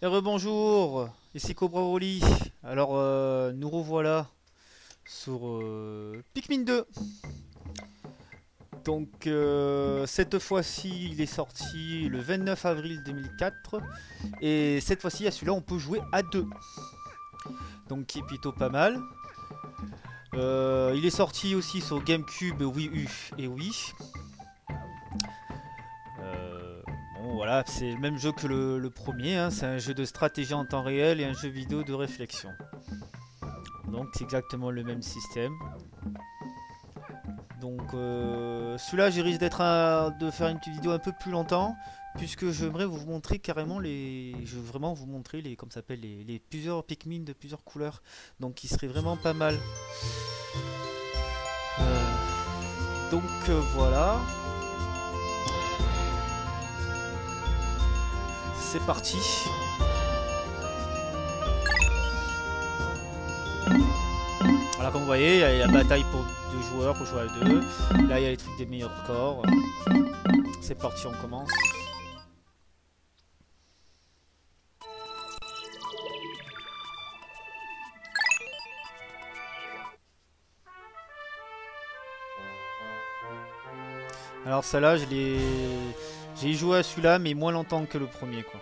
Et rebonjour, ici Cobra Broly. Alors, nous revoilà sur Pikmin 2. Donc, cette fois-ci, il est sorti le 29 avril 2004. Et cette fois-ci, à celui-là, on peut jouer à deux. Donc, qui est plutôt pas mal. Il est sorti aussi sur GameCube, Wii U et Wii. Euh, bon, voilà, c'est le même jeu que le premier, hein. C'est un jeu de stratégie en temps réel et un jeu vidéo de réflexion. Donc c'est exactement le même système. Donc celui-là, je risque de faire une petite vidéo un peu plus longtemps, puisque j'aimerais vous montrer carrément je veux vraiment vous montrer comme ça s'appelle les plusieurs Pikmin de plusieurs couleurs. Donc qui serait vraiment pas mal. Voilà, c'est parti. Voilà, comme vous voyez, il y a la bataille pour deux joueurs, pour jouer à deux. Là, il y a les trucs des meilleurs scores. C'est parti, on commence. Alors celle-là, j'ai joué à celui-là, mais moins longtemps que le premier, quoi.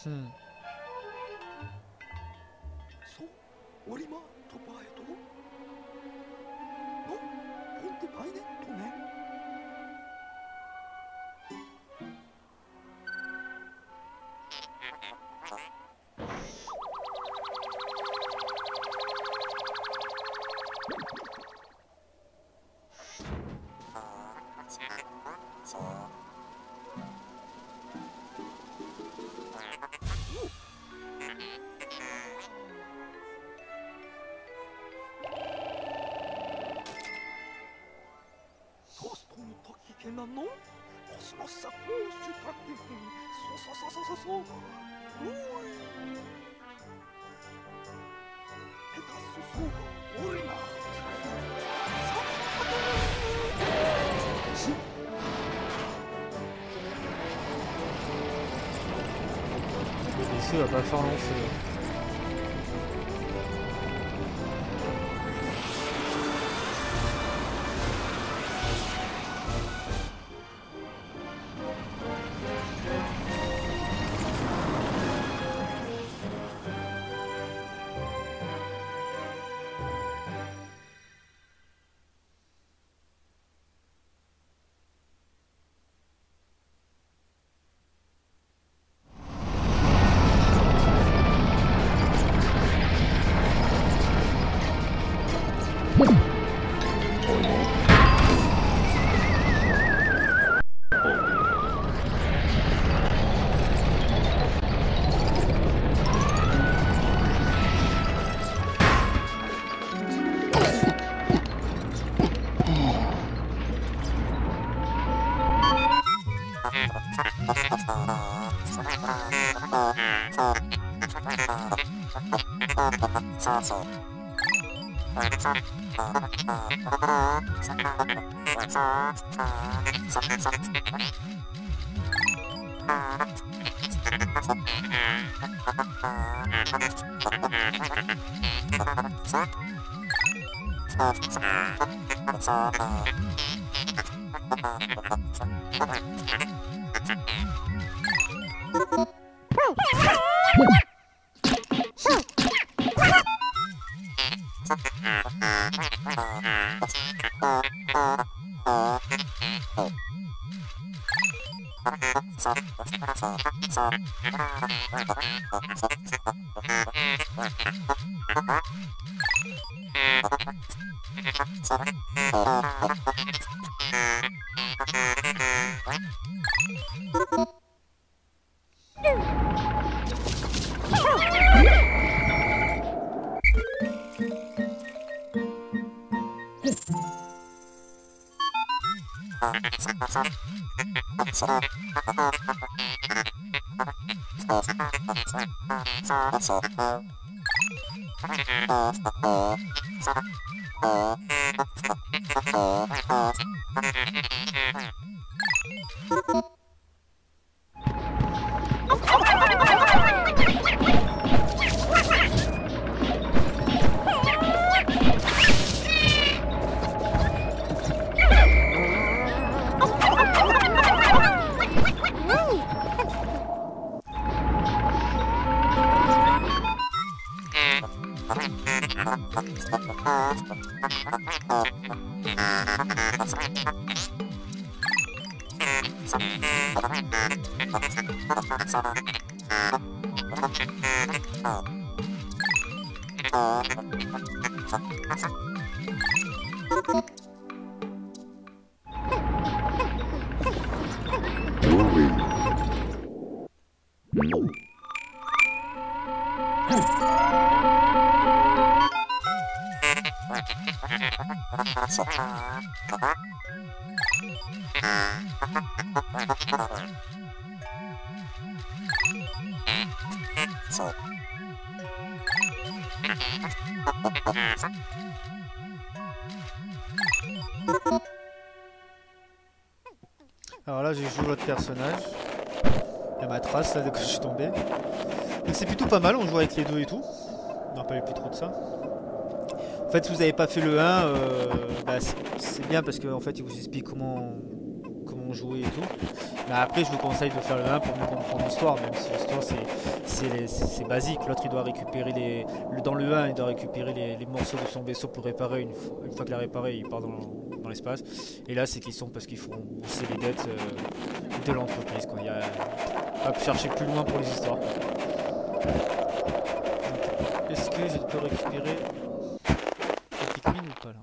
Hmm. Le vaisseau va pas faire long feu. Alors là, j'ai joué l'autre personnage. Il y a ma trace là de quand je suis tombé. Donc c'est plutôt pas mal, on joue avec les deux et tout. Je me rappelle plus trop de ça. En fait, si vous n'avez pas fait le 1, bah, c'est bien parce qu'en fait, il vous explique comment jouer et tout. Mais après, je vous conseille de faire le 1 pour mieux comprendre l'histoire, même si l'histoire c'est basique. L'autre, il doit récupérer dans le 1, il doit récupérer les morceaux de son vaisseau pour réparer. Une fois qu'il a réparé, il part dans l'espace. Et là, c'est parce qu'ils font rembourser les dettes de l'entreprise. Il y a pas chercher plus loin pour les histoires. Est-ce que je peux récupérer les Pikmin ou pas là?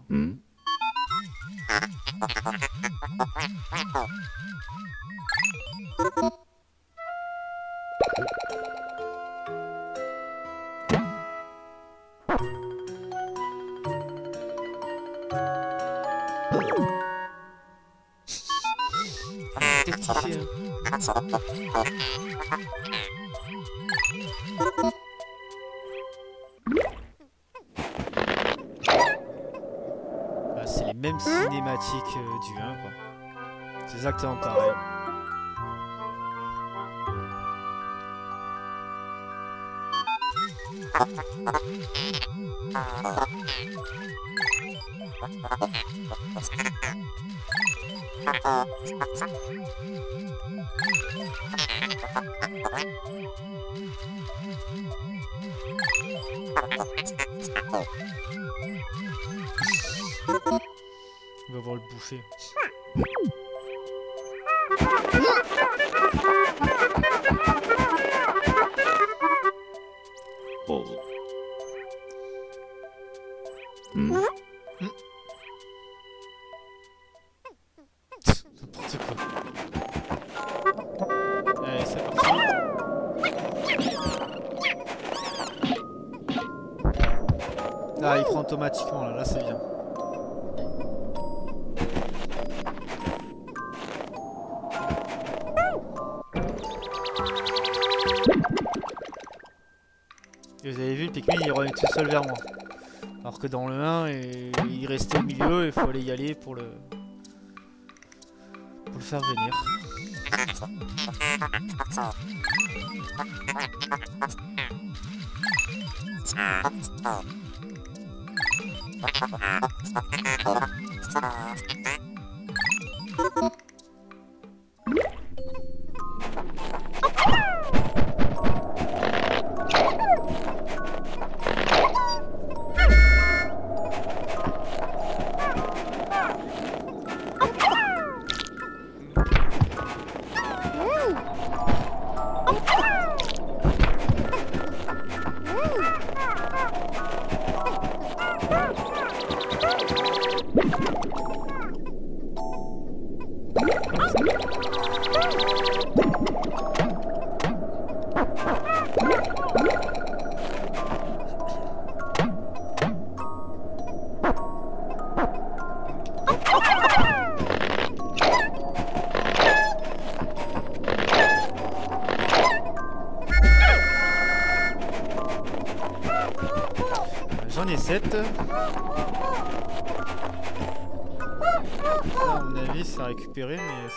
Qu'est-ce qu'il fait là? C'est les mêmes cinématiques du 1 quoi. C'est exactement pareil. On va voir le bouffer. N'importe quoi. Allez, c'est parti. Ah, il prend automatiquement là c'est bien. vous avez vu, le Pikmin il revenait tout seul vers moi. Alors que dans le 1, il restait au milieu et il fallait y aller pour le faire venir. J'en ai 7. Là, à mon avis, c'est à récupérer, mais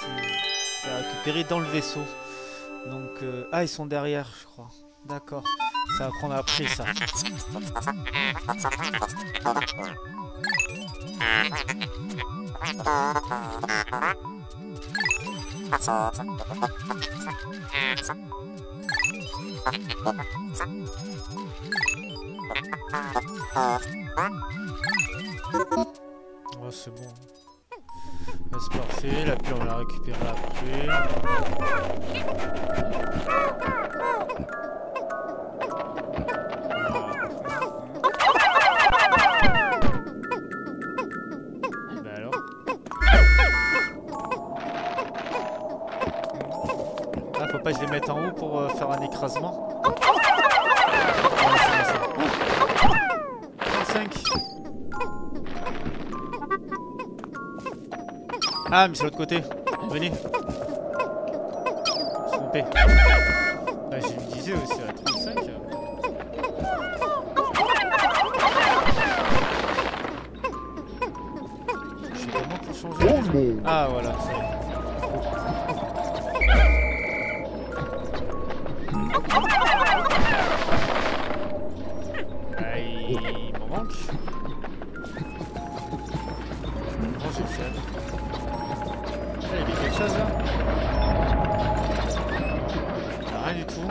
c'est à récupérer dans le vaisseau. Donc, ah, ils sont derrière, je crois. D'accord. Ça va prendre après, ça. Oh, c'est bon. Là, c'est parfait. La pile, on va la récupérer après. Bah alors. Ah, faut pas que je les mette en haut pour faire un écrasement. 5. Ah, mais c'est l'autre côté. Venez. Je suis trompé. Ah, je me disais aussi à 35. Je sais comment pour changer. Ah, voilà. Ah, il m'en manque. Comment j'ai fait? Il y avait quelque chose là? Rien du tout.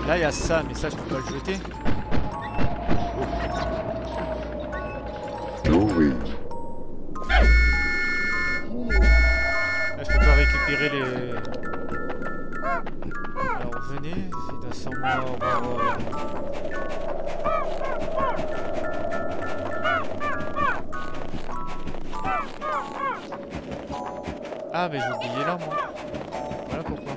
Là il y a ça, mais ça je peux pas le jeter. Oui. Là je peux pas récupérer les... Alors venez, il doit sûrement avoir... Ah mais j'ai oublié là moi. Voilà pourquoi.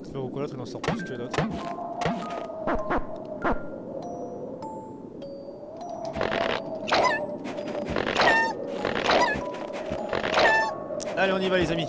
C'est pas pourquoi l'autre il en sort plus que l'autre. Allez, on y va les amis.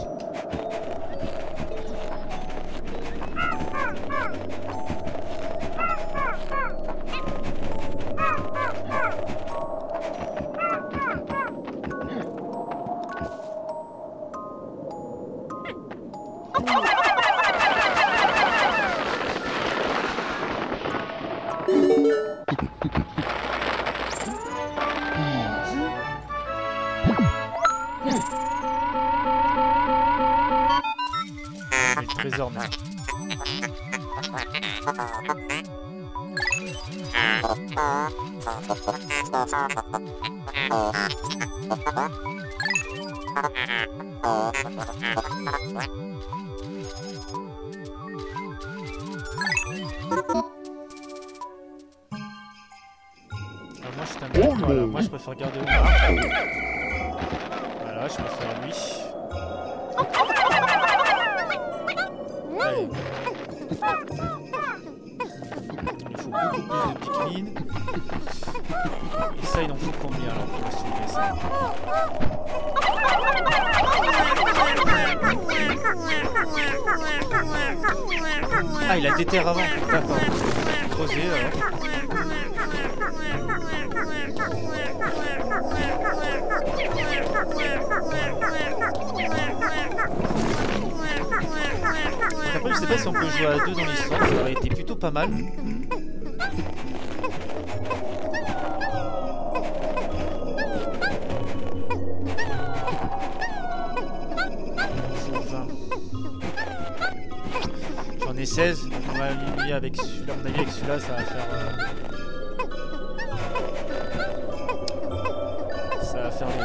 Le trésor même. Alors moi je t'aime. Voilà, moi je préfère garder Omar. Voilà, je préfère lui. Allez. Il faut beaucoup plus de Pikmin. Et ça, il en faut combien alors pour soulever ça? Ah, il a des terres avant. D'accord. Creuser alors. Donc après, je sais pas si on peut jouer à deux dans l'histoire, ça aurait été plutôt pas mal. J'en ai 16, donc on va aligner avec celui-là. On a mis avec celui-là, ça va faire. Ça va faire les 20.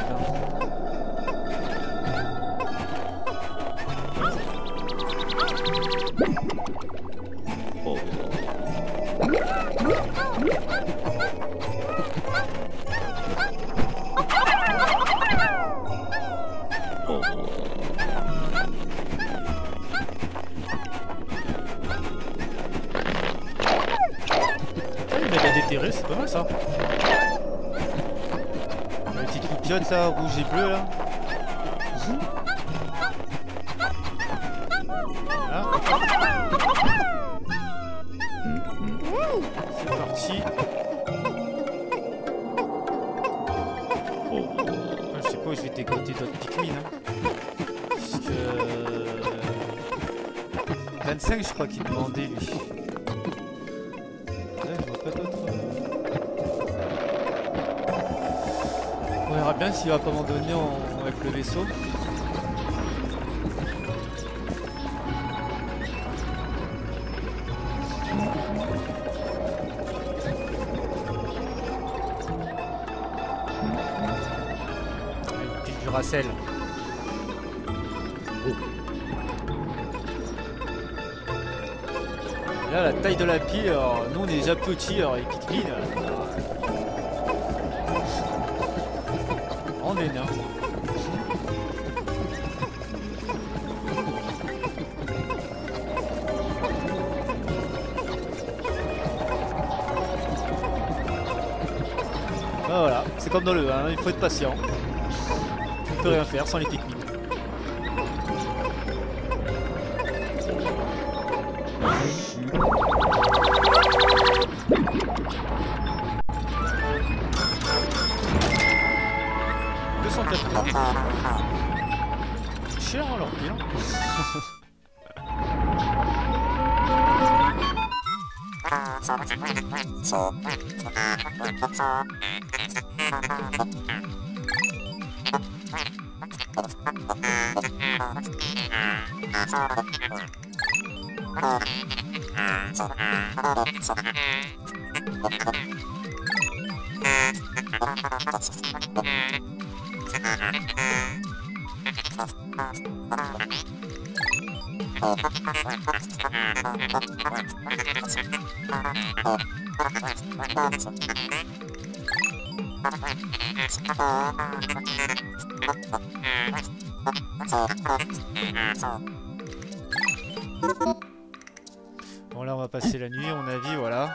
Oh. Oh. Il a déterré, c'est pas mal ça. La petite loupiote là, rouge et bleu là. Voilà. C'est parti. Je sais pas où je vais dégoter d'autres Pikmin. Hein. Parce que 25 je crois qu'il demandait lui. Ouais, je vois pas d'autres. On verra bien s'il va pas m'abandonner avec le vaisseau. Duracell. Là, la taille de la pile, alors, nous on est déjà petits, alors les Pikmin, on est nains. Ben voilà, c'est comme dans le 1, il faut être patient. On peut rien faire sans les Pikmin. Cher hein, leur pile. Bon là on va passer la nuit à mon avis, voilà.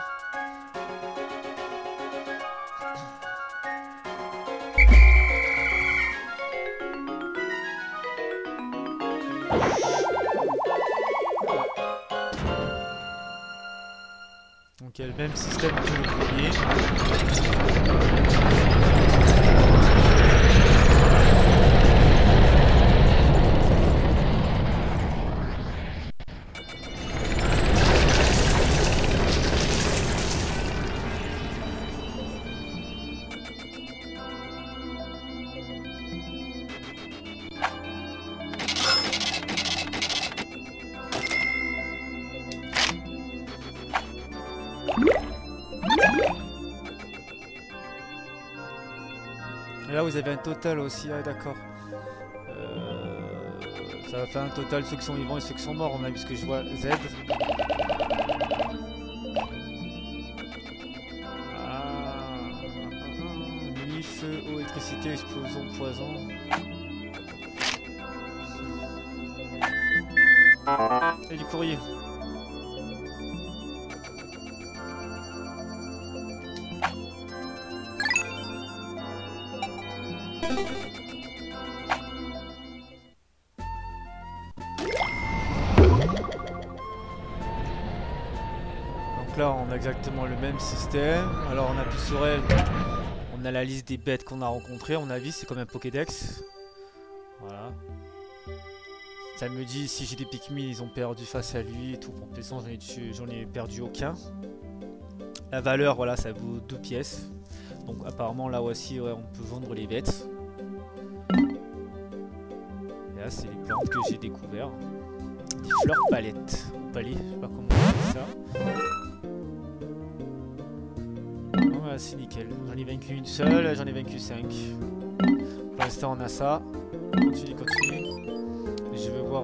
Donc il y a le même système que le premier. Et là vous avez un total aussi, ah d'accord. Ça va faire un total ceux qui sont vivants et ceux qui sont morts, on a vu ce que je vois. Z. Nuit, feu, eau, électricité, explosion, poison. Et du courrier. Donc là on a exactement le même système. Alors on appuie sur elle, on a la liste des bêtes qu'on a rencontrées. On a vu c'est comme un Pokédex. Voilà. Ça me dit si j'ai des Pikmin ils ont perdu face à lui et tout. Pour l'instant j'en ai perdu aucun. La valeur voilà ça vaut 2 pièces. Donc apparemment là aussi ouais, on peut vendre les bêtes. Et là c'est les plantes que j'ai découvertes. Des fleurs palettes. Palais, je sais pas comment on dit ça. Bon, bah, c'est nickel. J'en ai vaincu une seule, j'en ai vaincu 5. Pour l'instant on a ça. Continue. Je vais voir...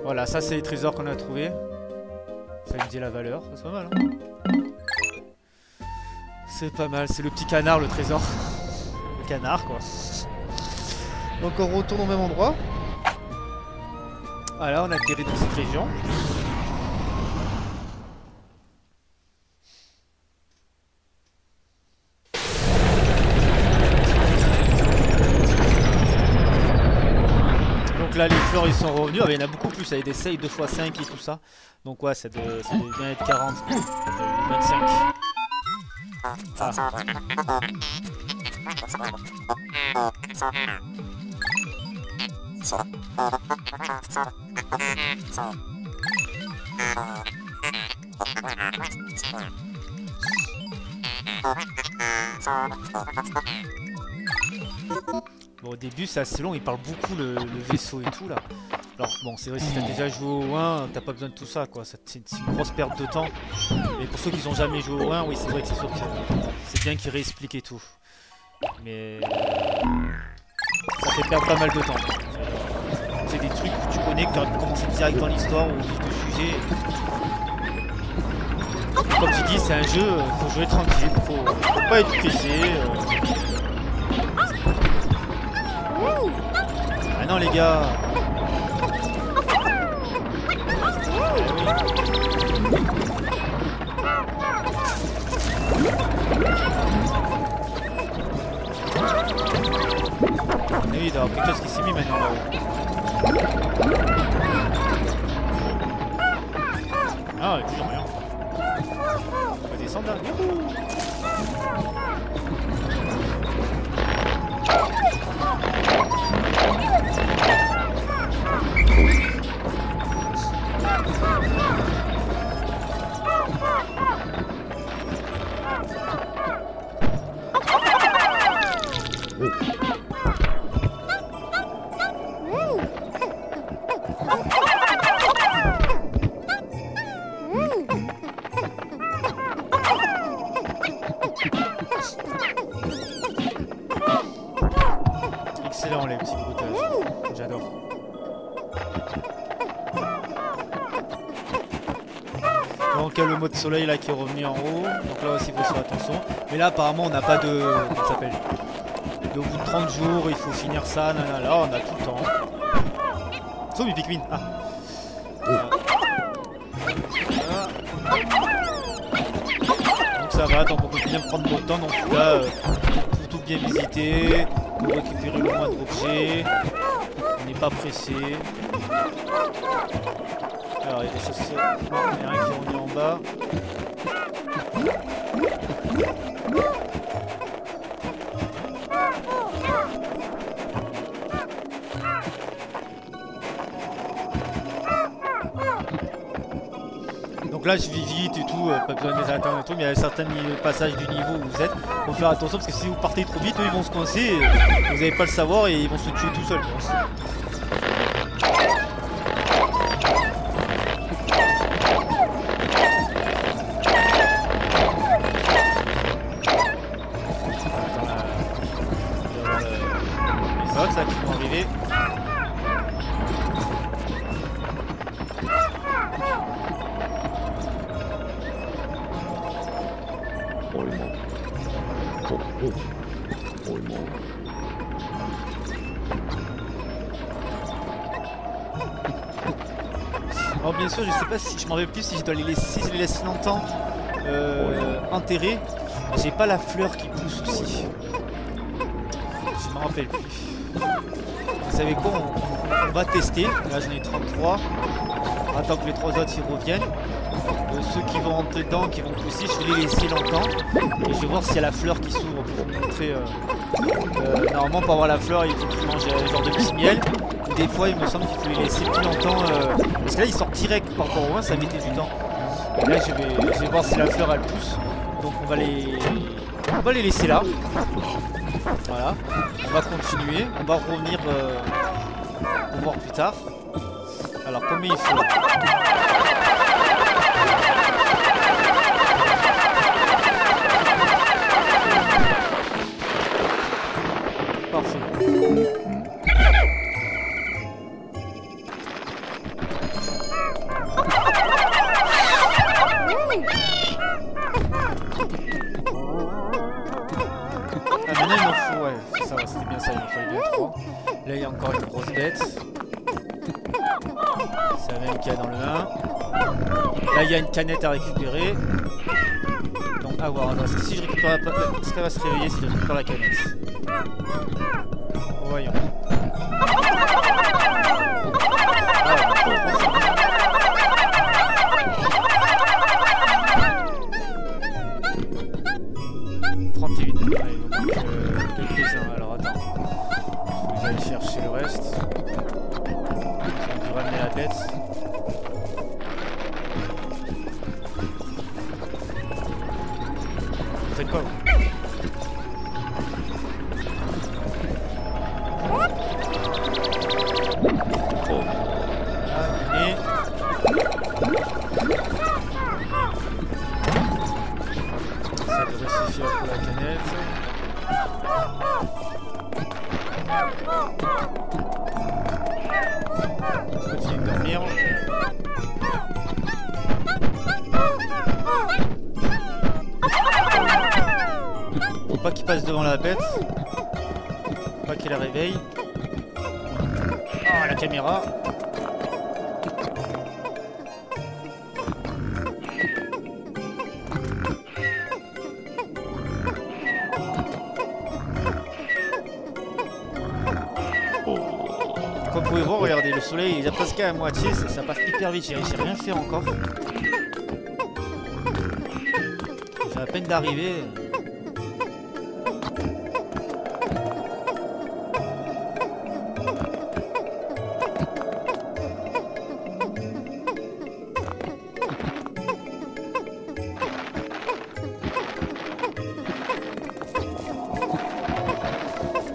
Voilà, ça c'est les trésors qu'on a trouvés. Ça me dit la valeur, c'est pas mal hein. C'est pas mal, c'est le petit canard le trésor. Le canard quoi. Donc on retourne au même endroit. Voilà, on a atterri dans cette région. Donc là les fleurs ils sont revenus, ah, il y en a beaucoup plus, il y a des 6, 2x5 et tout ça. Donc ouais ça devait bien être 40, 25. Ah. Bon, au début c'est assez long, il parle beaucoup le vaisseau et tout là. Alors bon c'est vrai si t'as déjà joué au 1, t'as pas besoin de tout ça quoi, c'est une grosse perte de temps. Mais pour ceux qui n'ont jamais joué au 1, oui c'est vrai que c'est sûr que c'est bien qu'il réexplique et tout. Mais ça fait perdre pas mal de temps. C'est des trucs que tu connais, que tu as commencé direct dans l'histoire ou vif du sujet. Comme tu dis, c'est un jeu, faut jouer tranquille, faut pas être pressé. Ah non les gars. Mais oui, il doit y avoir quelque chose qui s'est mis maintenant là-haut. Ah, il y a toujours rien. On va descendre là. Youhou. Excellent les petits broutages, j'adore. Donc il y a le mode soleil là qui est revenu en haut, donc là aussi il faut faire attention. Mais là apparemment on n'a pas de... comment ça s'appelle ? Au bout de 30 jours il faut finir ça, nanana, là on a tout le temps. Sauf mes Pikmin. Ah. Voilà. Donc ça va, donc on peut bien prendre notre temps, donc là pour tout bien visiter, pour récupérer le moins d'objets, on n'est pas pressé. Alors il y a des choses, il y a rien qui est revenu en bas. Donc là je vis vite et tout, pas besoin de les attendre et tout, mais il y a certains passages du niveau où vous êtes, faut faire attention parce que si vous partez trop vite, eux ils vont se coincer, et vous n'allez pas le savoir et ils vont se tuer tout seuls. Les autres là qui vont arriver. Alors bien sûr, je sais pas si je m'en rappelle plus si je dois les laisser, si je les laisse longtemps enterrés. J'ai pas la fleur qui pousse aussi. Je m'en rappelle plus. Vous savez quoi, on va tester. Là j'en ai 33. Attends que les 3 autres ils reviennent. Ceux qui vont rentrer dedans, qui vont pousser, je vais les laisser longtemps. Et je vais voir s'il y a la fleur qui s'ouvre pour vous montrer. Normalement pour avoir la fleur il faut qu'ils mangent un genre de petit miel. Des fois il me semble qu'il faut les laisser plus longtemps. Parce que là ils sortent direct par rapport au moins ça mettait du temps. Et là je vais voir si la fleur elle pousse. Donc on va les laisser là. Voilà. On va continuer. On va revenir pour voir plus tard. Alors combien il faut? Parfait. Ah maintenant il m'en faut, ouais, ça va, c'était bien ça, il m'en fallait bien 3. Là il y a encore une grosse bête. C'est la même qu'il y a dans le 1. Là il y a une canette à récupérer. Donc à voir, attends, si je récupère la... Est-ce qu'elle va se réveiller si je récupère la canette? Voyons. Allez, donc quelques-uns. Alors attends. Je vais aller chercher le reste. On peut ramener la bête. Vous faites quoi vous? Et... ça devrait suffire pour la canette. On continue de dormir. Faut pas qu'il passe devant la bête. Faut pas qu'il la réveille. Ah, la caméra. Comme vous pouvez voir, regardez, le soleil il est presque à moitié, ça passe hyper vite, j'ai rien fait encore. J'ai à peine d'arriver.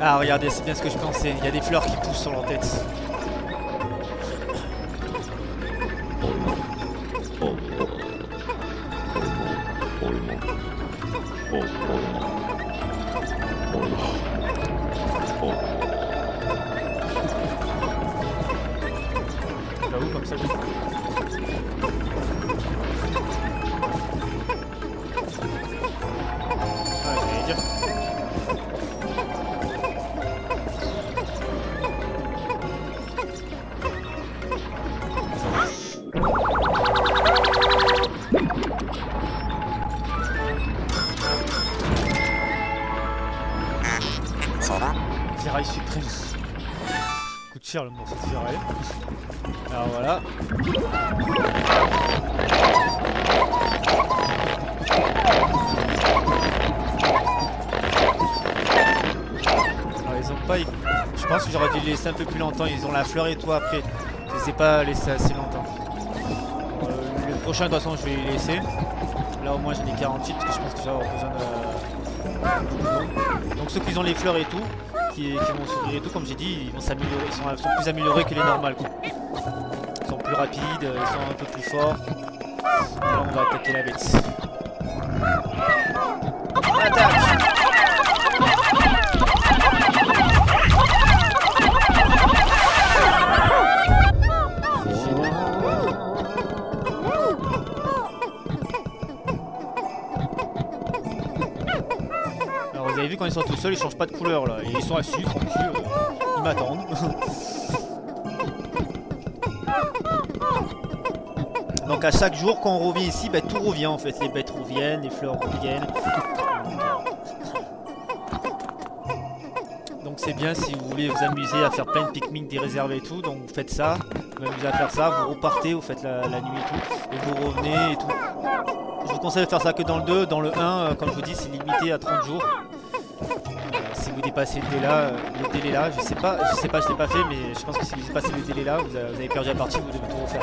Ah regardez, c'est bien ce que je pensais, il y a des fleurs qui poussent sur leur tête. Là où comme ça j'allais dire. Ferraille suprême. Coûte cher le morceau de ferraille. Alors voilà. Alors ils ont pas... Je pense que j'aurais dû les laisser un peu plus longtemps. Ils ont la fleur et tout après. Je les ai pas laissés assez longtemps. Le prochain de toute façon je vais les laisser. Là au moins j'en ai 48 parce que je pense que j'aurai besoin de... Donc ceux qui ont les fleurs et tout, qui vont s'ouvrir et tout, comme j'ai dit, ils vont s'améliorer, ils sont plus améliorés que les normales quoi. Ils sont plus rapides, ils sont un peu plus forts. Et là on va attaquer la bête. Attaque! vous avez vu quand ils sont tout seuls, ils changent pas de couleur là. Et ils sont assis, tranquilles, ils m'attendent. Donc à chaque jour quand on revient ici, bah, tout revient en fait. Les bêtes reviennent, les fleurs reviennent. Donc c'est bien si vous voulez vous amuser à faire plein de pique-niques déréservés et tout. Donc vous faites ça, vous vous amusez à faire ça, vous repartez, vous faites la nuit et tout. Et vous revenez et tout. Je vous conseille de faire ça que dans le 2, dans le 1, comme je vous dis, c'est limité à 30 jours. Si vous dépassez le délai là, je sais pas, je l'ai pas fait, mais je pense que si vous dépassez le délai là, vous avez perdu la partie, vous devez tout refaire.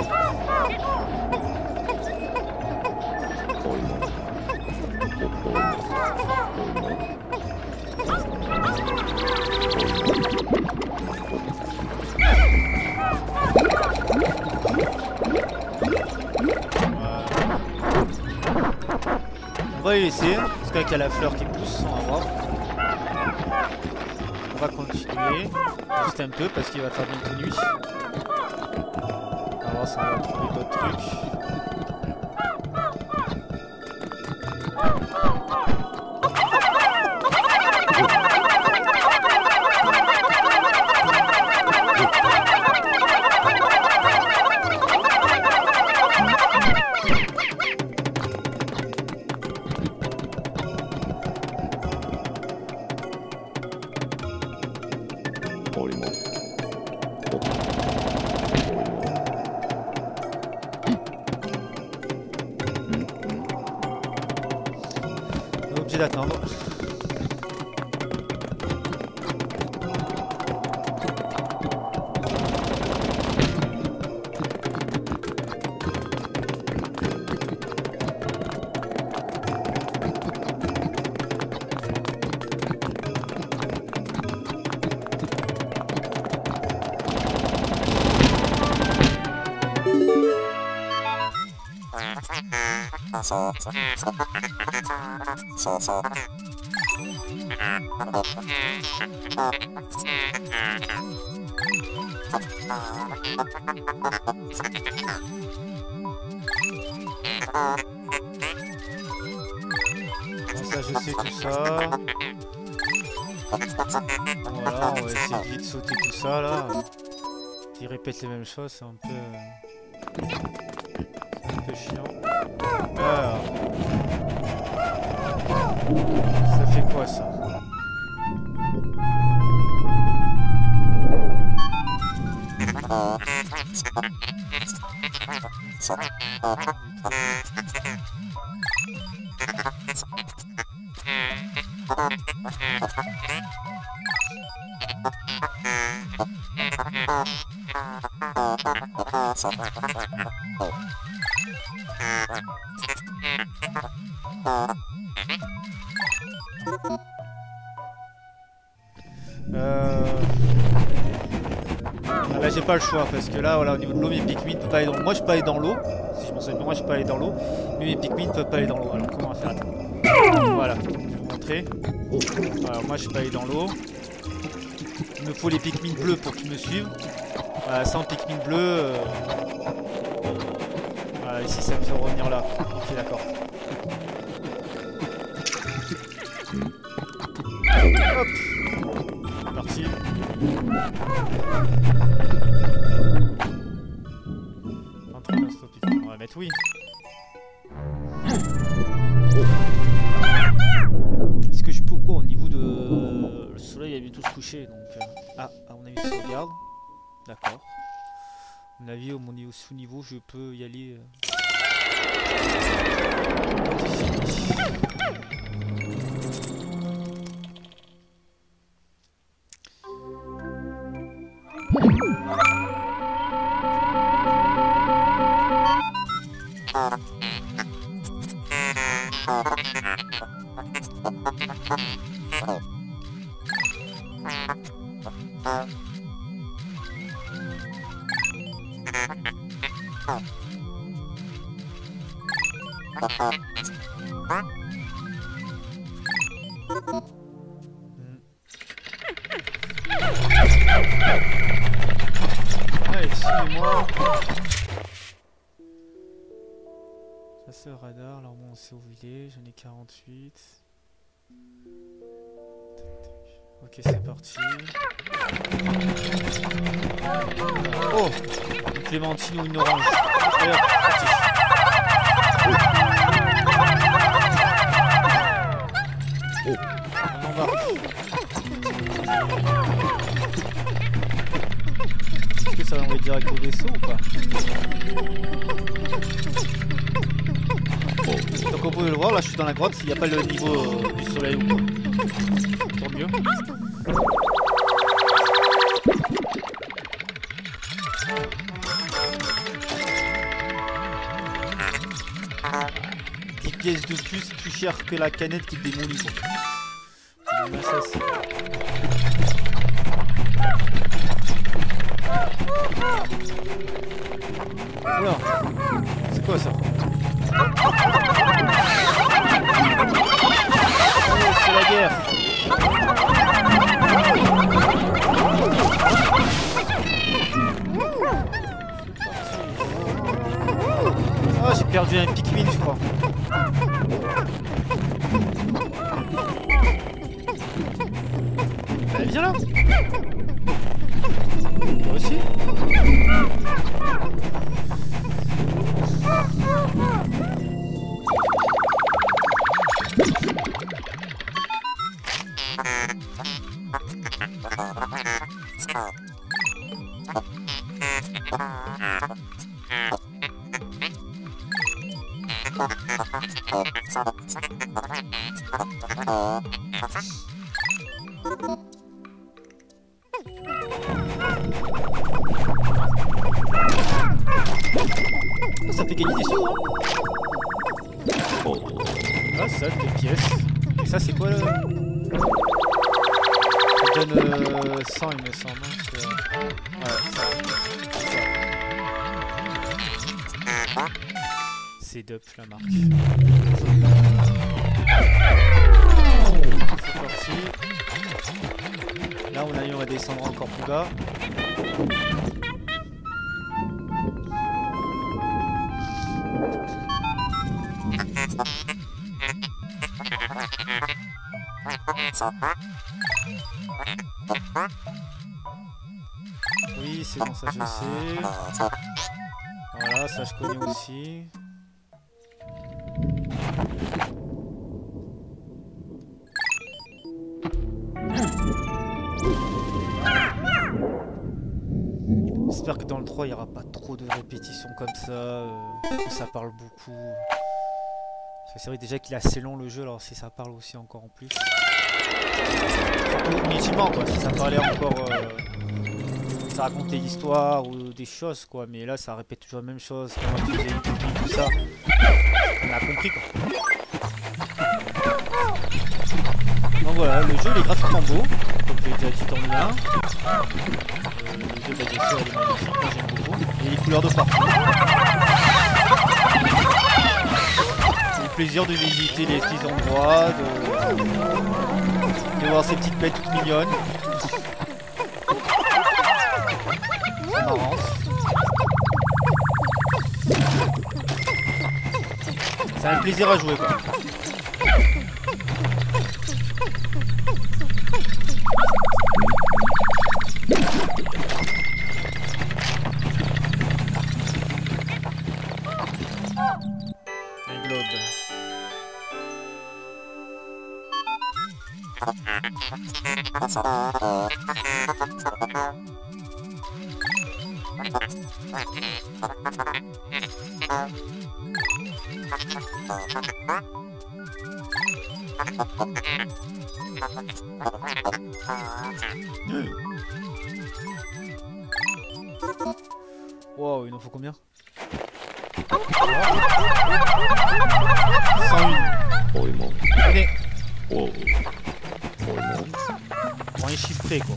On va les laisser, parce qu'il y a la fleur qui pousse, on va voir. On va continuer, juste un peu parce qu'il va faire bientôt nuit. On va voir si on va trouver d'autres trucs. On est obligé d'attendre. Bon, ça je sais tout ça. Voilà, on va essayer de vite sauter tout ça là. Ils répètent les mêmes choses, c'est un peu chiant. Alors. Ça fait quoi ça? Là j'ai pas le choix parce que là voilà au niveau de l'eau mes Pikmin ne peuvent pas aller dans l'eau. Moi je peux aller dans l'eau, si je m'en souviens bien, moi je peux aller dans l'eau, mais mes Pikmin ne peuvent pas aller dans l'eau. Alors comment on va faire? Attends. Voilà, je vais vous montrer. Alors moi je peux aller dans l'eau. Il me faut les Pikmin bleus pour qu'ils me suivent. Voilà, sans Pikmin bleus. Voilà, ici ça me fait revenir là. Ok d'accord. Hop. Parti. On va mettre oui. Est-ce que je peux ou quoi au niveau de... Le soleil a bientôt se coucher donc... Ah, à mon avis sauvegarde. D'accord. À mon avis au niveau sous-niveau je peux y aller... Allez, suivez-moi. Ça c'est le radar, alors bon on sait où il est, j'en ai 48. Ok, c'est parti. Oh, une clémentine ou une orange. Allez, hop, parti. On embarque. Est-ce que ça va envoyer direct au vaisseau ou pas? Donc on peut le voir, là je suis dans la grotte, s'il n'y a pas le niveau du soleil ou quoi. Tant mieux. Pièces de plus cher que la canette qui démolit quoi. Ça, oula, c'est quoi ça? Oh, c'est la guerre. Oh, j'ai perdu un Pikmin je crois. Bah, viens là. Toi aussi. Ça fait gagner des sous, hein. Ah, ça, des pièces. Et ça, c'est quoi là? Ça donne 100, il me semble. Ouais, ça. C'est Dup, la marque. C'est parti. Là, on va descendre encore plus bas. Oui, c'est bon, ça je sais. Voilà, ça je connais aussi. J'espère que dans le 3 il n'y aura pas trop de répétitions comme ça, que ça parle beaucoup. Parce que c'est vrai déjà qu'il est assez long le jeu, alors si ça parle aussi encore en plus. Surtout inutilement quoi, si ça parlait encore, ça racontait l'histoire ou des choses quoi, mais là ça répète toujours la même chose, comment utiliser une technique, tout ça. On a compris quoi. Donc voilà, le jeu il est graphiquement beau, comme je l'ai déjà dit dans le 1. Le jeu bien sûr il est magnifique, moi j'aime beaucoup. Et les couleurs de partout. C'est le plaisir de visiter les petits endroits, de voir ces petites bêtes toutes mignonnes. C'est marrant. C'est un plaisir à jouer quoi. Un globe. Wow, il en faut combien? 101. Allez. Moyen chiffré quoi.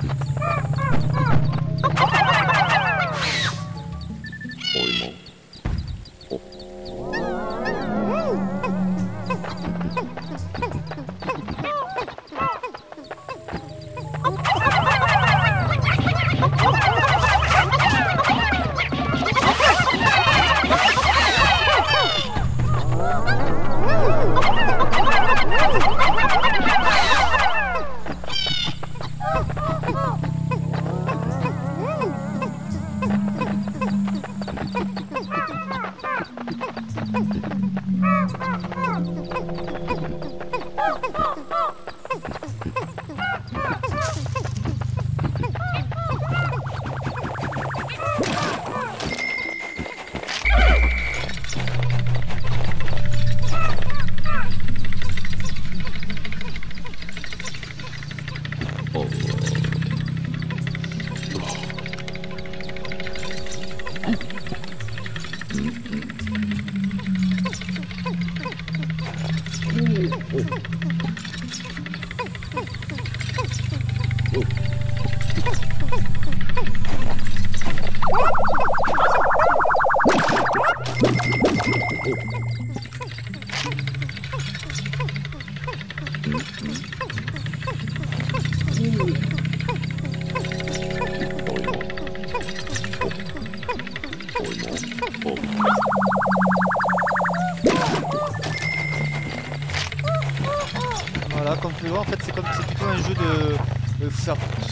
Voilà, comme tu le vois, en fait, c'est plutôt un jeu de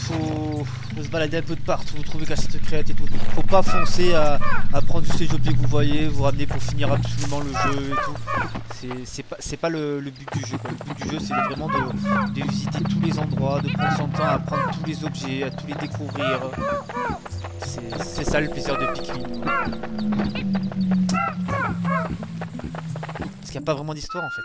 faut se balader un peu de partout, trouver casse secrète et tout. Faut pas foncer à prendre juste les objets que vous voyez, vous ramener pour finir absolument le jeu et tout. C'est pas le but du jeu, quoi. Le but du jeu, c'est vraiment de visiter tous les endroits, de prendre son temps à prendre tous les objets, à tous les découvrir. C'est ça le plaisir de Pikmin. Parce qu'il n'y a pas vraiment d'histoire en fait.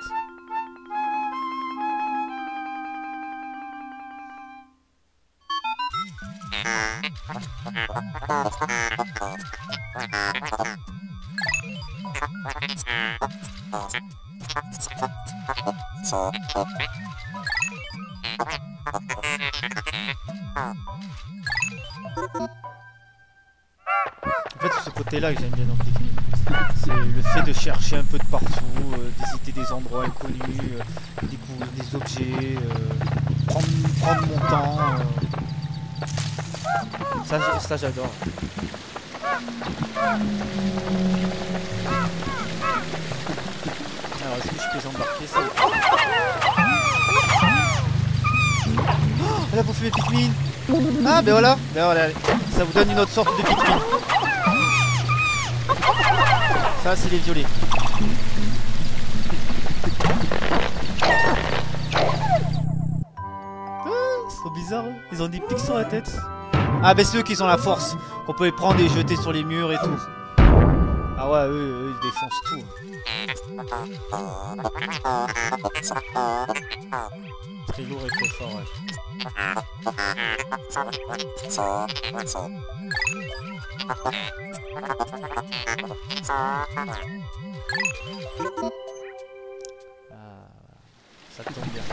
En fait, c'est ce côté-là que j'aime bien dans Pikmin. C'est le fait de chercher un peu de partout, visiter des endroits inconnus, découvrir des objets, prendre mon temps. Ça j'adore. Alors, est-ce que je peux les embarquer ça? Oh, elle a bouffé mes Pikmin! Ah, ben voilà, ça vous donne une autre sorte de Pikmin. Ça, c'est les violets. Ah, ils sont bizarres, hein. Ils ont des pics sur la tête. Ah, ben c'est eux qui ont la force, qu'on peut les prendre et jeter sur les murs et tout. Ah ouais, eux ils défoncent tout. Très lourd et très fort, ouais. Ah, ça tombe bien.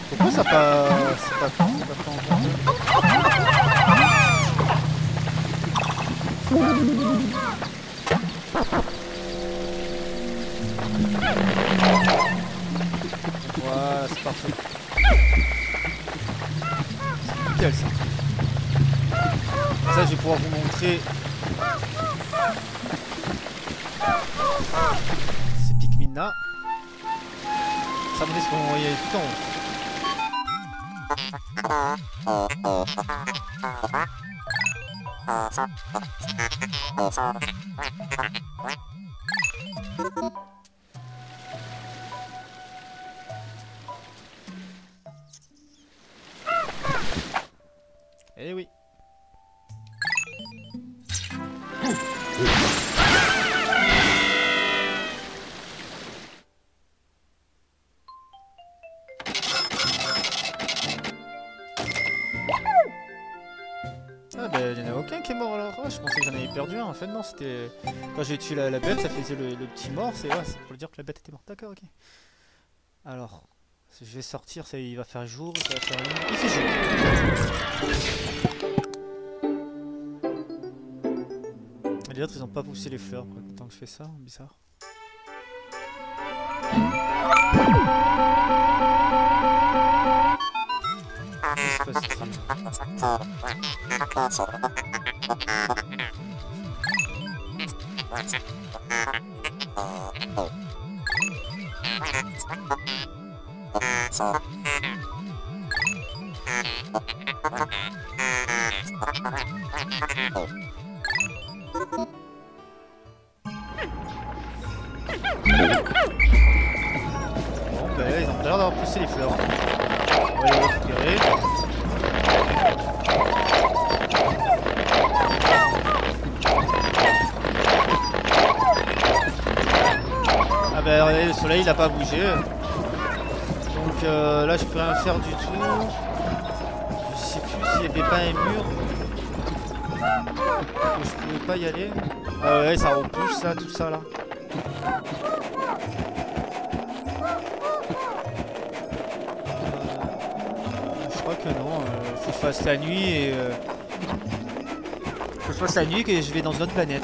Pourquoi ça pas voilà, c'est parfait. C'est nickel ça. Ça, je vais pouvoir vous montrer ces Pikmin là. Ça me laisse qu'on voyait tout en haut. Eh oui. Ah bah il n'y en a aucun qui est mort alors. Ah, je pensais que j'en avais perdu un. En fait non, c'était... Quand j'ai tué la bête, ça faisait le petit mort. C'est pour le dire que la bête était morte. D'accord, ok. Alors, je vais sortir, ça, il va faire jour. Ça va faire nuit. Il fait jour. Les autres ils ont pas poussé les fleurs quoi. Tant que je fais ça, bizarre. Qu'est-ce qui se Bon bah ils ont pas l'air d'avoir poussé les fleurs. On va les récupérer. Ah bah regardez, le soleil il a pas bougé. Donc là je peux rien faire du tout. Je sais plus s'il n'y avait pas un mur. Je pouvais pas y aller. Ouais, ça repousse ça, tout ça là. Je crois que non, faut que je fasse la nuit et... faut que je fasse la nuit et je vais dans une autre planète.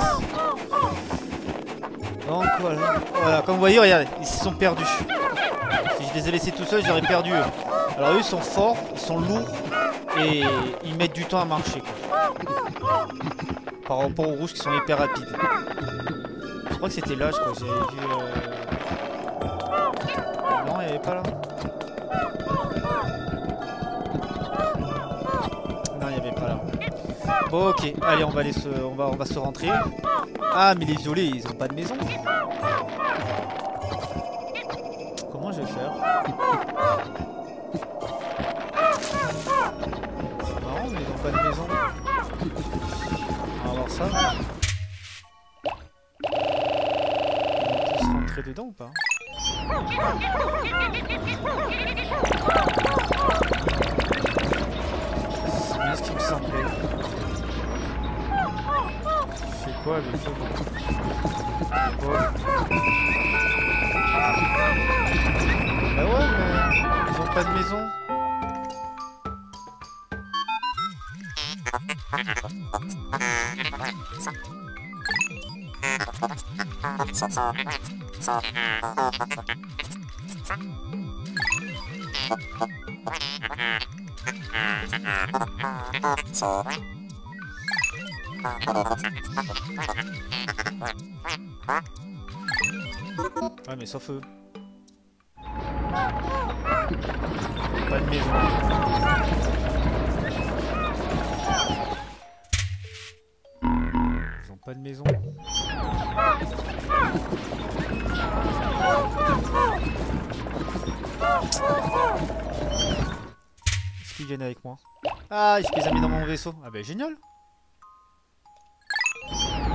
Donc voilà, comme vous voyez, regardez, ils se sont perdus. Si je les ai laissés tout seuls, j'aurais perdu eux. Alors eux, ils sont forts, ils sont lourds et ils mettent du temps à marcher, quoi. Par rapport aux rouges qui sont hyper rapides. Je crois que c'était là, je crois que j'avais vu... Non, il n'y avait pas là. Non, il n'y avait pas là. Bon, ok, allez, on va se rentrer. Ah, mais les violets, ils ont pas de maison. Comment je vais faire? C'est marrant, mais ils ont pas de maison. On va voir ça. Ils vont tous rentrer dedans ou pas? C'est bien ce qui me semblait. Je fais quoi avec eux? Bah ouais, mais ils ont pas de maison. Ouais, mais sauf eux. Pas de maison. Ils ont pas de maison. Est-ce qu'ils viennent avec moi? Ah, je les ai mis dans mon vaisseau. Ah bah génial.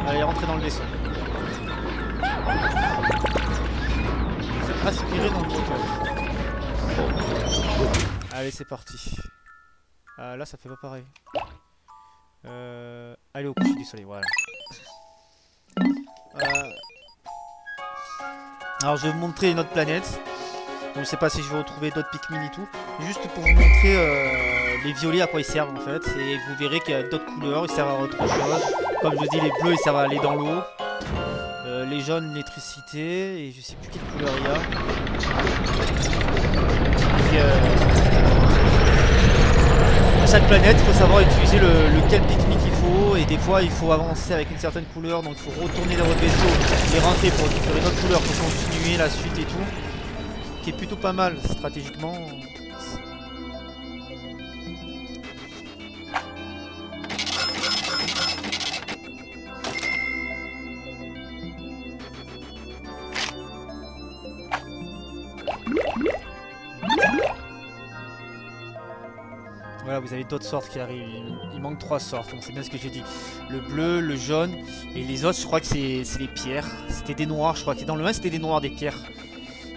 Allez, rentrez dans le vaisseau. Aspirer dans le moteur. Allez, c'est parti. Ah, là, ça fait pas pareil. Allez au coucher du soleil, voilà. Alors, je vais vous montrer une autre planète. Donc, je sais pas si je vais retrouver d'autres Pikmin et tout. Juste pour vous montrer les violets à quoi ils servent en fait. Et vous verrez qu'il y a d'autres couleurs, ils servent à autre chose. Comme je vous dis, les bleus ils servent à aller dans l'eau. Les jaunes, l'électricité. Et je sais plus quelle couleur il y a. À chaque planète, il faut savoir utiliser lequel Pikmin qu'il faut. Et des fois, il faut avancer avec une certaine couleur. Donc, il faut retourner dans votre vaisseau et rentrer pour récupérer une autre couleur pour continuer la suite et tout. Qui est plutôt pas mal stratégiquement. Voilà, vous avez d'autres sortes qui arrivent. Il manque 3 sortes, donc c'est bien ce que j'ai dit. Le bleu, le jaune, et les autres, je crois que c'est les pierres. C'était des noirs, je crois que dans le 1 c'était des noirs, des pierres.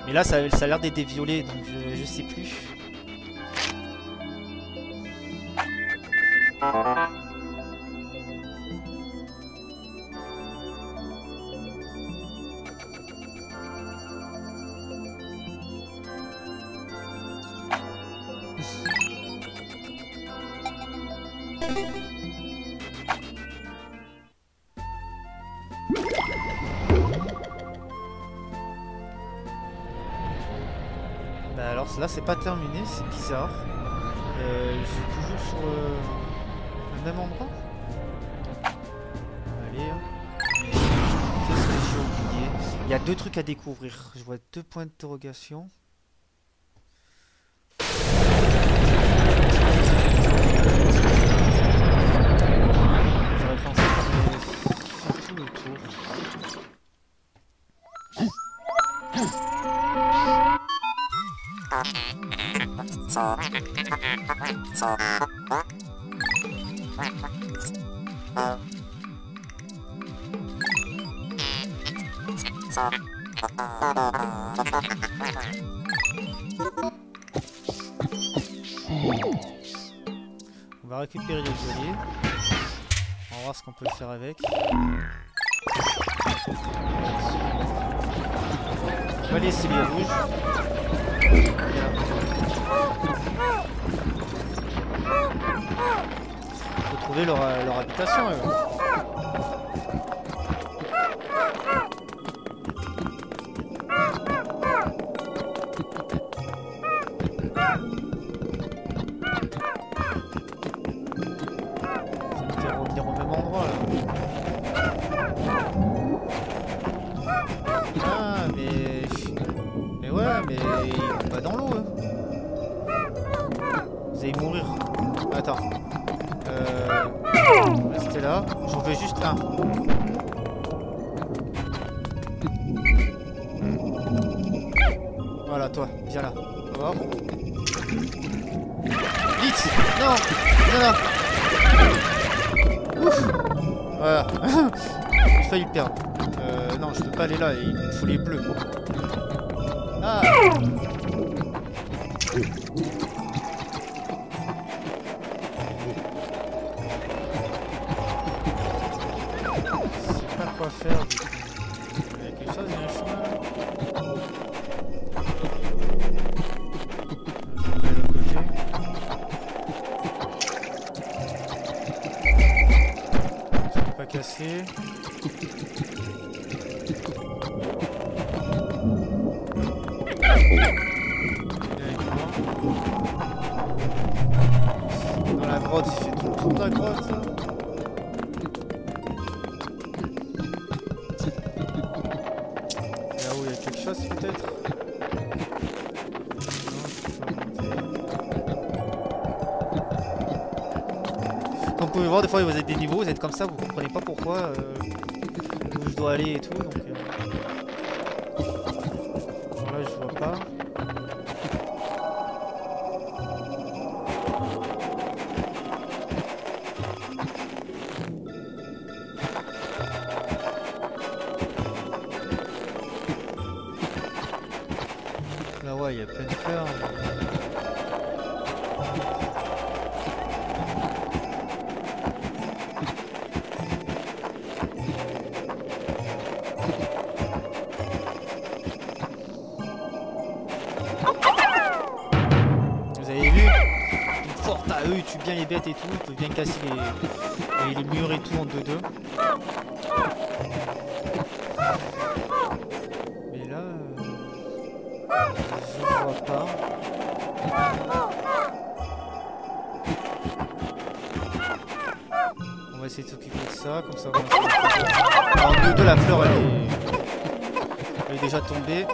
Mais là, ça a l'air d'être des violets, donc je sais plus. Bah alors là c'est pas terminé, c'est bizarre. Je suis toujours sur le même endroit. Allez. Qu'est-ce que j'ai oublié? Il y a 2 trucs à découvrir. Je vois 2 points d'interrogation. J'aurais pensé qu'on avait fait tout le tour. On va récupérer les violet. On va voir ce qu'on peut faire avec. On va laisser les rouges. Faut trouver leur habitation. Revenir au même endroit là. Ah mais ouais mais ils vont pas dans l'eau eux. Vous allez mourir. Attends. Restez là. J'en veux juste un. Voilà toi, viens là. On va voir. Vite. Non. Non. Ouf. Voilà. J'ai failli le perdre. Non, je peux pas aller là, il me faut les bleus. Ah. Je sais pas quoi faire. Il y a quelque chose, il y a un chemin. Je vais de l'autre côté. Pas cassé. Dans la grotte, il fait tout le tour de la grotte. Là-haut, il y a quelque chose peut-être. Comme vous pouvez voir, des fois vous êtes des niveaux, vous êtes comme ça, vous comprenez pas pourquoi où je dois aller et tout. Donc, là, je vois pas. Là, ouais, il y a plein de fleurs. Eux ils tuent bien les bêtes et tout, ils peuvent bien casser les murs et tout en 2-2. Mais là, je vois pas. On va essayer de s'occuper de ça, comme ça on va en 2-2 la fleur elle est déjà tombée.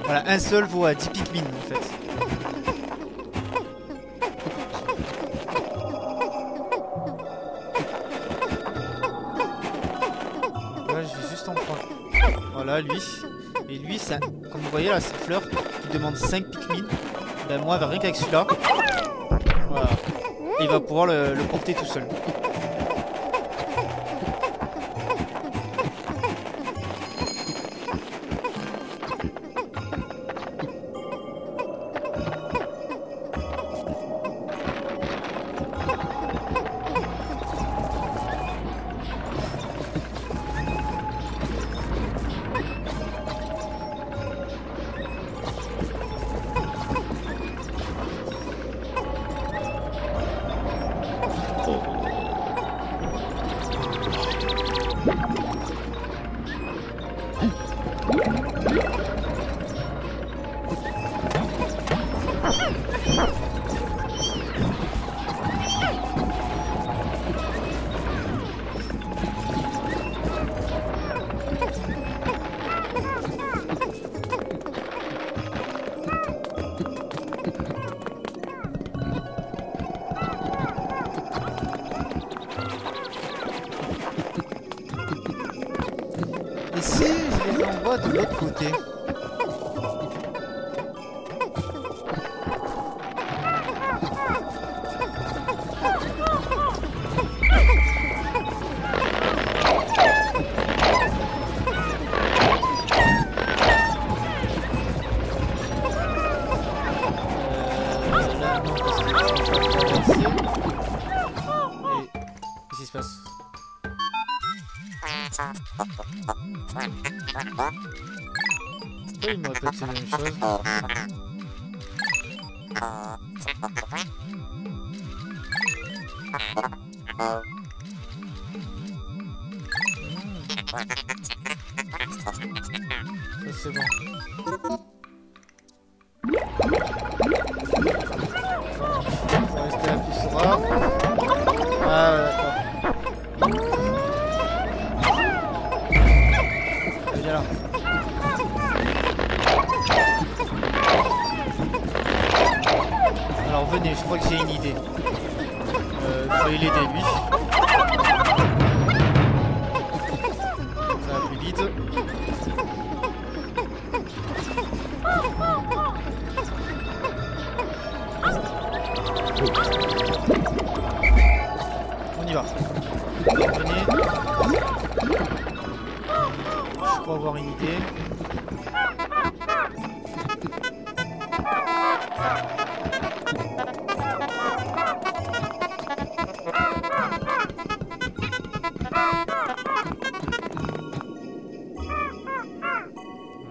Voilà, un seul vaut à 10 Pikmin en fait. Là, je vais juste en prendre. Voilà, lui. Et lui, ça, comme vous voyez là, cette fleur qui demande 5 Pikmin. Ben moi, rien qu'avec celui-là, voilà. Il va pouvoir le porter tout seul. Et si je les envoie de l'autre côté? qui se passe? Pourquoi il me répète la même chose? Ça c'est bon. Faut rester appuyé sur A. Ah d'accord. Viens là. Alors venez, je crois que j'ai une idée. Fallait l'aider lui. Ça va plus vite. On y va. Venez. Je crois avoir une idée.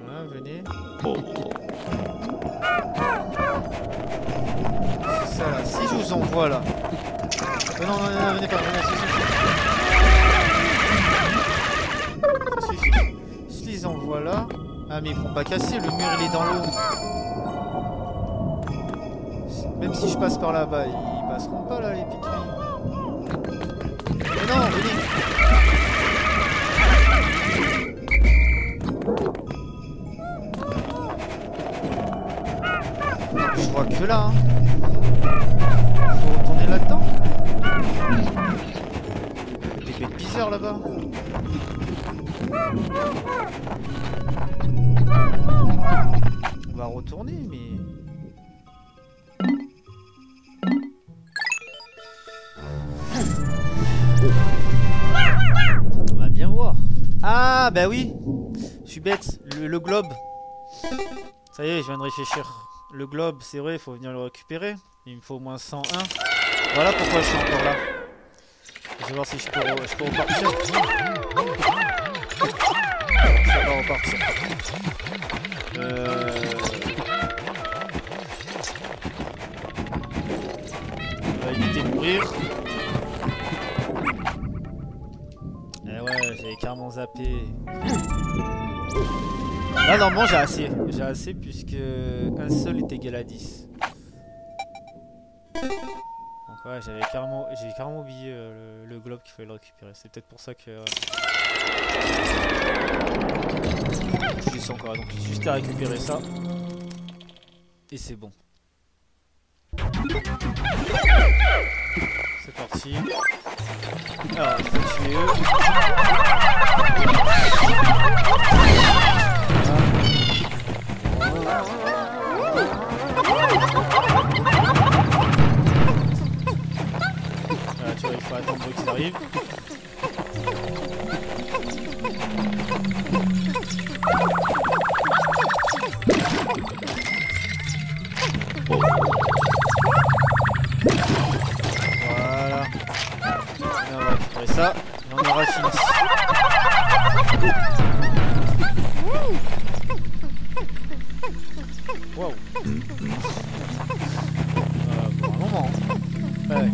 Voilà, venez. C'est ça là. Si je vous envoie là. Non, non, non, venez pas, venez, ça suffit. Ça suffit. Si je les envoie là. Ah, mais ils vont pas casser, le mur il est dans l'eau. Même si je passe par là-bas, ils passeront pas là, les Pikmin. Mais non, venez. Je vois que là. Hein. Faut retourner là-dedans. Des bêtes bizarres là-bas. On va retourner, mais... On va bien voir. Ah, bah oui. Je suis bête. Le globe. Ça y est, je viens de réfléchir. Le globe, c'est vrai, il faut venir le récupérer. Il me faut au moins 101. Voilà pourquoi je suis encore là. Je vais voir si je peux repartir. Ça va repartir. On va éviter de mourir. Eh ouais, j'avais carrément zappé. Là, normalement, j'ai assez. J'ai assez puisque un seul est égal à 10. Donc ouais, j'ai carrément oublié le globe qu'il fallait le récupérer. C'est peut-être pour ça que... je suis encore, donc j'ai juste à récupérer ça. Et c'est bon. C'est parti. Alors, il faut tuer eux. Voilà, tu vois, il faut attendre qu'ils arrivent. Voilà. On va récupérer ça et on aura fini. Wow. Pour un moment. Hein. Ouais.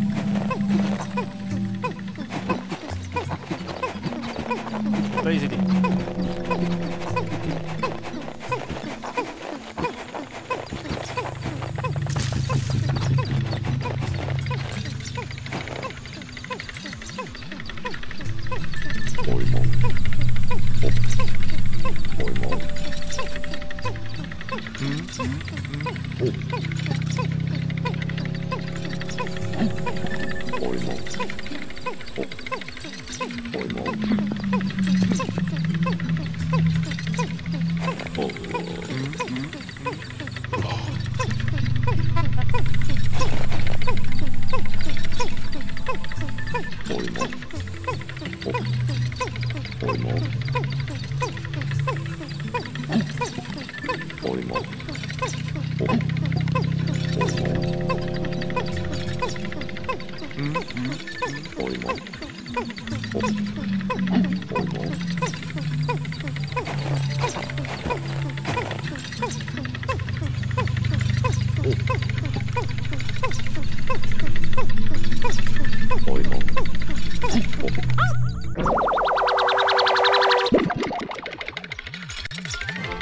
On va pas les aider.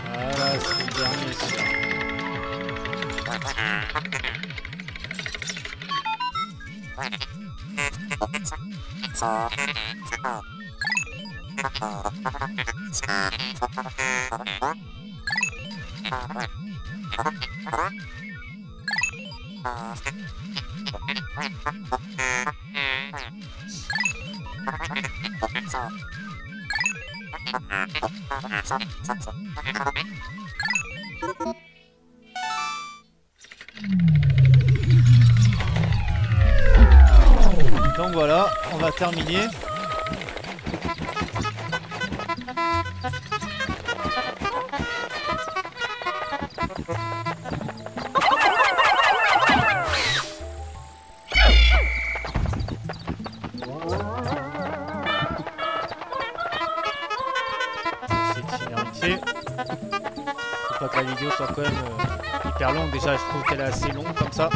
Voilà, c'est le dernier celui-là. Donc voilà, on va terminer. Faut pas que la vidéo soit quand même hyper longue. Déjà, je trouve qu'elle est assez longue comme ça.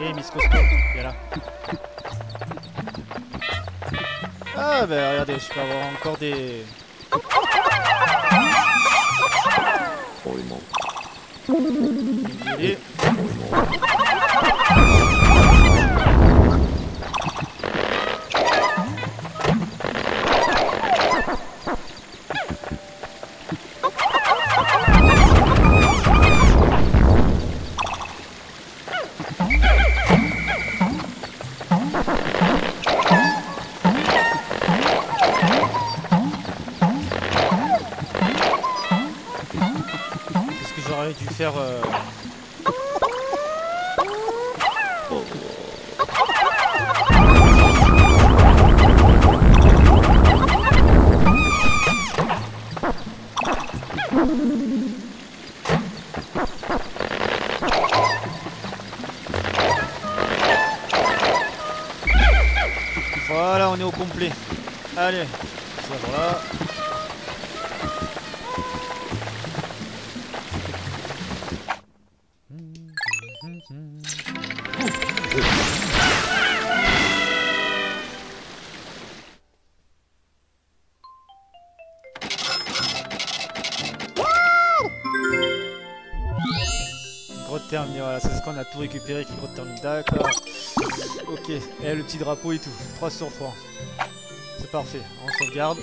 Et Miss Cosmo, viens là. Ah ben regardez, je peux avoir encore des... Et... J'aurais dû faire voilà, on est au complet. Allez, ça voilà. Grotte terminée, voilà, c'est ce qu'on a tout récupéré qui grotte terminée, d'accord. Ok, et le petit drapeau et tout, 3 sur 3. C'est parfait, on sauvegarde.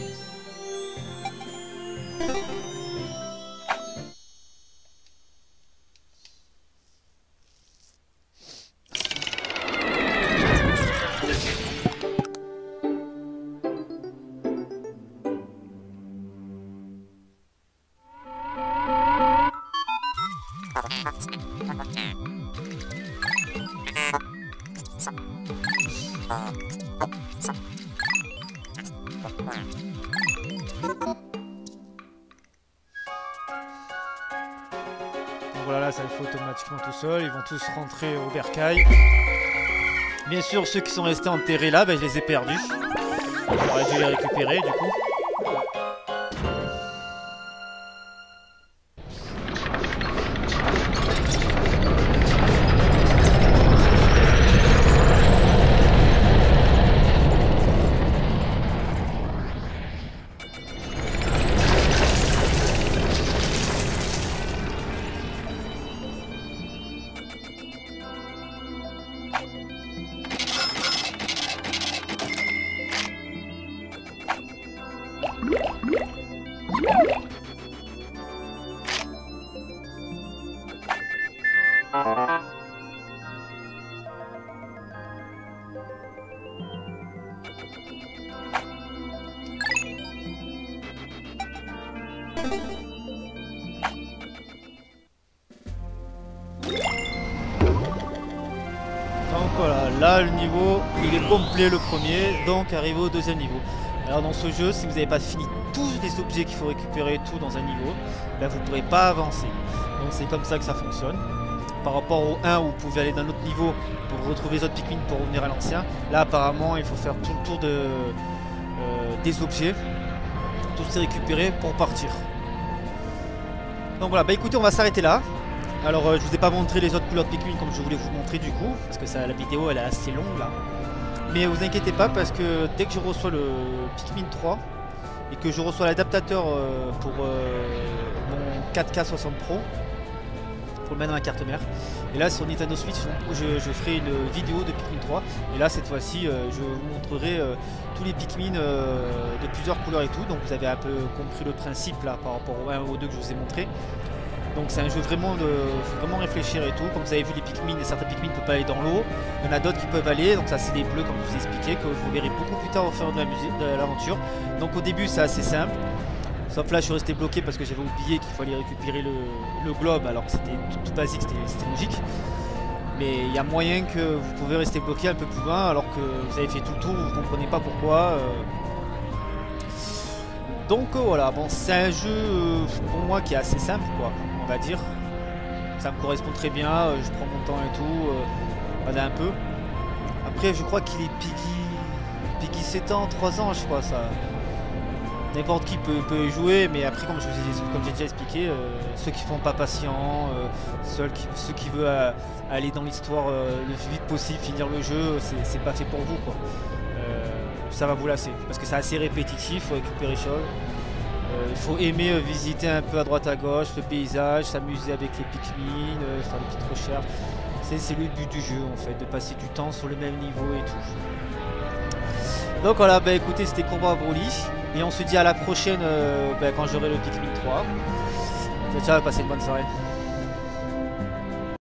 Donc voilà, là ça le fait automatiquement tout seul, ils vont tous rentrer au bercail. Bien sûr, ceux qui sont restés enterrés là, ben, je les ai perdus. J'aurais dû les récupérer du coup. Donc voilà, là le niveau il est complet le premier, donc arrivé au deuxième niveau. Alors dans ce jeu, si vous n'avez pas fini tous les objets qu'il faut récupérer tout dans un niveau, ben vous ne pourrez pas avancer. Donc c'est comme ça que ça fonctionne. Par rapport au 1 où vous pouvez aller d'un autre niveau pour retrouver les autres Pikmin pour revenir à l'ancien. Là apparemment il faut faire tout le tour des objets, tous les récupérer pour partir. Donc voilà, bah écoutez, on va s'arrêter là. Alors je vous ai pas montré les autres couleurs de Pikmin comme je voulais vous montrer du coup, parce que ça, la vidéo elle est assez longue là. Mais vous inquiétez pas parce que dès que je reçois le Pikmin 3 et que je reçois l'adaptateur pour mon 4K60 Pro, pour le mettre dans ma carte mère. Et là sur Nintendo Switch je ferai une vidéo de Pikmin 3. Et là cette fois-ci je vous montrerai tous les Pikmin de plusieurs couleurs et tout. Donc vous avez un peu compris le principe là par rapport au 1 ou au 2 que je vous ai montré. Donc c'est un jeu vraiment faut vraiment réfléchir et tout. Comme vous avez vu les Pikmin, certains Pikmin ne peuvent pas aller dans l'eau. Il y en a d'autres qui peuvent aller. Donc ça c'est des bleus comme je vous ai expliqué, que vous verrez beaucoup plus tard au fur et à mesure de l'aventure. Donc au début c'est assez simple. Sauf là je suis resté bloqué parce que j'avais oublié qu'il fallait récupérer le globe alors que c'était tout basique, c'était logique. Mais il y a moyen que vous pouvez rester bloqué un peu plus loin alors que vous avez fait tout le tour, vous ne comprenez pas pourquoi. Donc voilà, bon c'est un jeu pour moi qui est assez simple quoi, on va dire. Ça me correspond très bien, je prends mon temps et tout, voilà un peu. Après je crois qu'il est Piggy 7 ans, 3 ans je crois ça. N'importe qui peut y jouer, mais après comme j'ai déjà expliqué, ceux qui ne sont pas patients, ceux qui veulent aller dans l'histoire le plus vite possible, finir le jeu, c'est pas fait pour vous quoi. Ça va vous lasser, parce que c'est assez répétitif, il faut récupérer les choses. Il faut aimer visiter un peu à droite à gauche, le paysage, s'amuser avec les Pikmin, faire des petites recherches. C'est le but du jeu en fait, de passer du temps sur le même niveau et tout. Donc voilà, bah écoutez, c'était Combat Broly. Et on se dit à la prochaine quand j'aurai le Pikmin 3. Ciao, passez une bonne soirée.